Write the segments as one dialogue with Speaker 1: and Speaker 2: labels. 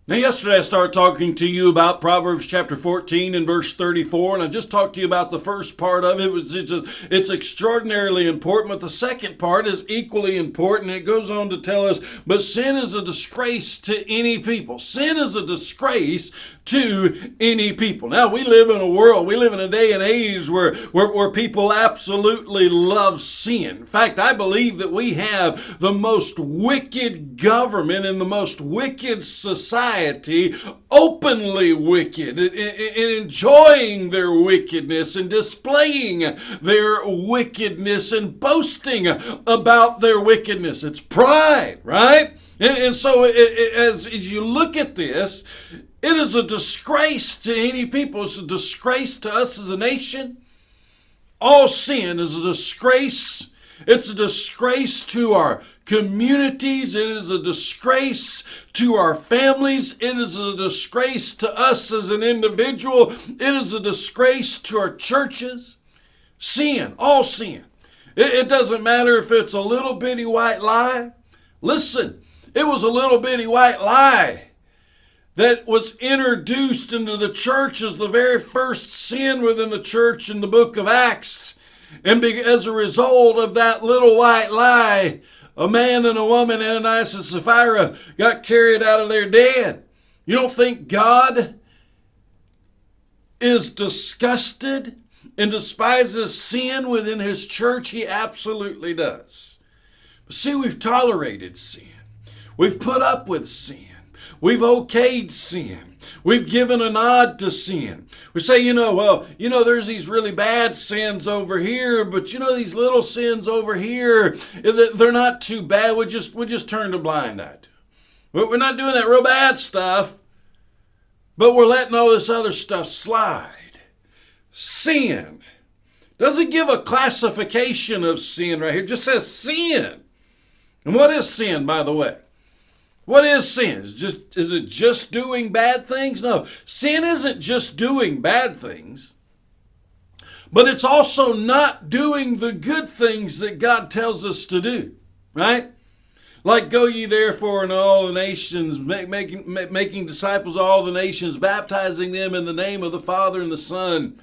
Speaker 1: Now, yesterday I started talking to you about Proverbs chapter 14 and verse 34, and I just talked to you about the first part of it. It's extraordinarily important, but the second part is equally important. It goes on to tell us, but sin is a disgrace to any people. Sin is a disgrace to any people. Now, we live in a day and age where people absolutely love sin. In fact, I believe that we have the most wicked government and the most wicked society, openly wicked, and enjoying their wickedness and displaying their wickedness and boasting about their wickedness. It's pride, right? And so as you look at this, it is a disgrace to any people. It's a disgrace to us as a nation. All sin is a disgrace. It's a disgrace to our communities. It is a disgrace to our families. It is a disgrace to us as an individual. It is a disgrace to our churches. Sin, all sin. It doesn't matter if it's a little bitty white lie. Listen, it was a little bitty white lie that was introduced into the church as the very first sin within the church in the book of Acts. And as a result of that little white lie, a man and a woman, Ananias and Sapphira, got carried out of there dead. You don't think God is disgusted and despises sin within his church? He absolutely does. But see, we've tolerated sin. We've put up with sin. We've okayed sin. We've given a nod to sin. We say, there's these really bad sins over here, but these little sins over here, they're not too bad. We just turn a blind eye to them. We're not doing that real bad stuff, but we're letting all this other stuff slide. Sin doesn't give a classification of sin right here. It just says sin. And what is sin, by the way? What is sin? Is it just doing bad things? No. Sin isn't just doing bad things, but it's also not doing the good things that God tells us to do, right? Like, go ye therefore in all the nations, making disciples of all the nations, baptizing them in the name of the Father and the Son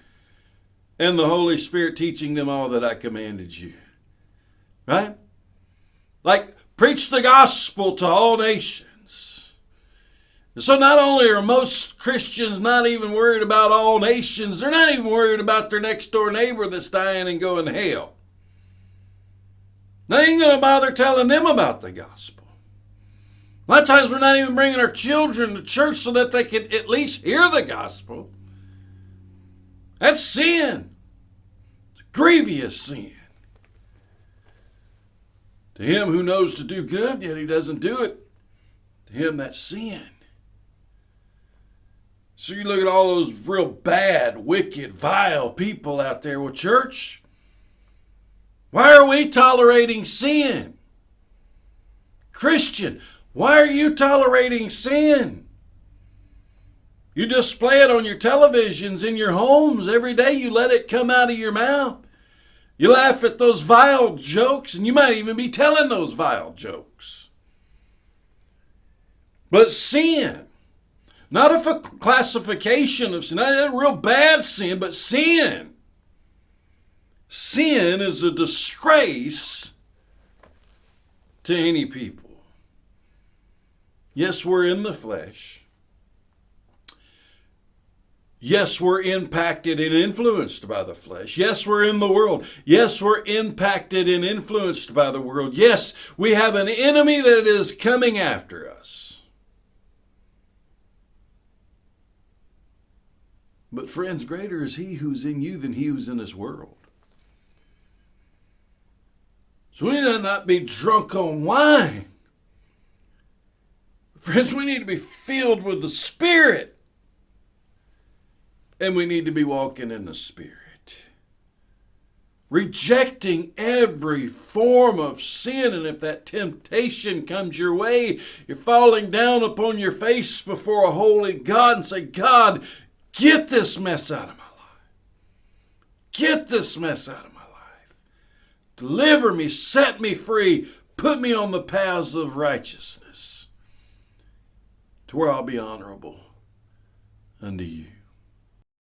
Speaker 1: and the Holy Spirit, teaching them all that I commanded you, right? Like, preach the gospel to all nations. And so not only are most Christians not even worried about all nations, they're not even worried about their next door neighbor that's dying and going to hell. They ain't going to bother telling them about the gospel. A lot of times we're not even bringing our children to church so that they can at least hear the gospel. That's sin. It's grievous sin. To him who knows to do good, yet he doesn't do it, to him that's sin. So you look at all those real bad, wicked, vile people out there. Well, church, why are we tolerating sin? Christian, why are you tolerating sin? You display it on your televisions, in your homes. Every day you let it come out of your mouth. You laugh at those vile jokes, and you might even be telling those vile jokes. But sin, not a classification of sin, not a real bad sin, but sin. Sin is a disgrace to any people. Yes, we're in the flesh. Yes, we're impacted and influenced by the flesh. Yes, we're in the world. Yes, we're impacted and influenced by the world. Yes, we have an enemy that is coming after us. But friends, greater is he who's in you than he who's in this world. So we need to not be drunk on wine. Friends, we need to be filled with the Spirit. And we need to be walking in the Spirit. Rejecting every form of sin. And if that temptation comes your way, you're falling down upon your face before a holy God and say, God, get this mess out of my life. Get this mess out of my life. Deliver me, set me free, put me on the paths of righteousness. to where I'll be honorable unto you.